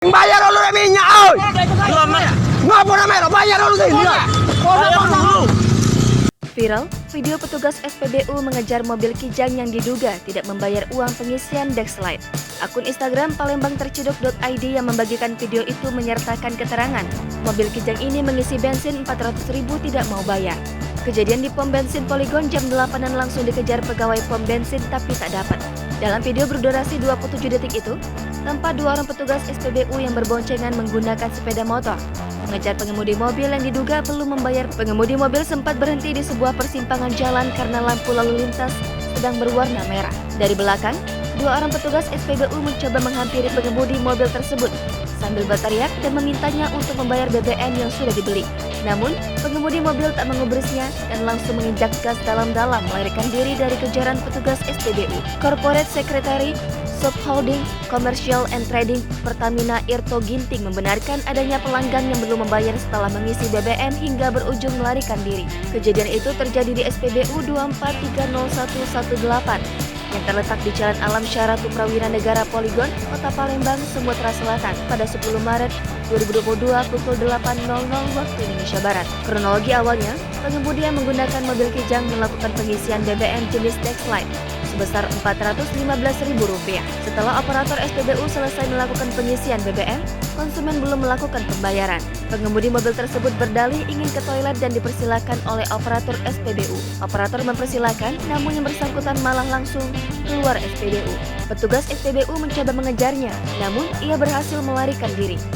Bayar dulu minyak, oi. Ngapa namanya? Bayar dulu sih. Viral, video petugas SPBU mengejar mobil Kijang yang diduga tidak membayar uang pengisian Dexlite. Akun Instagram palembangterciduk.id yang membagikan video itu menyertakan keterangan, mobil Kijang ini mengisi bensin 400.000 tidak mau bayar. Kejadian di pom bensin Polygon jam 8-an langsung dikejar pegawai pom bensin tapi tak dapat. Dalam video berdurasi 27 detik itu, tampak dua orang petugas SPBU yang berboncengan menggunakan sepeda motor mengejar pengemudi mobil yang diduga belum membayar. Pengemudi mobil sempat berhenti di sebuah persimpangan jalan karena lampu lalu lintas sedang berwarna merah. Dari belakang, dua orang petugas SPBU mencoba menghampiri pengemudi mobil tersebut sambil berteriak dan memintanya untuk membayar BBM yang sudah dibeli. Namun, pengemudi mobil tak mengubrisnya dan langsung menginjak gas dalam-dalam melarikan diri dari kejaran petugas SPBU. Corporate Secretary Subholding Commercial and Trading Pertamina Irto Ginting membenarkan adanya pelanggan yang belum membayar setelah mengisi BBM hingga berujung melarikan diri. Kejadian itu terjadi di SPBU 2430118 yang terletak di Jalan Alam Syaratu Prawira Negara Polygon, Kota Palembang, Sumatera Selatan pada 10 Maret 2022 pukul 8.00 waktu Indonesia Barat. Kronologi awalnya, pengemudi yang menggunakan mobil Kijang melakukan pengisian BBM jenis Dexlite sebesar Rp415.000. Setelah operator SPBU selesai melakukan pengisian BBM, konsumen belum melakukan pembayaran. Pengemudi mobil tersebut berdalih ingin ke toilet dan dipersilakan oleh operator SPBU. Operator mempersilakan, namun yang bersangkutan malah langsung keluar SPBU. Petugas SPBU mencoba mengejarnya, namun ia berhasil melarikan diri.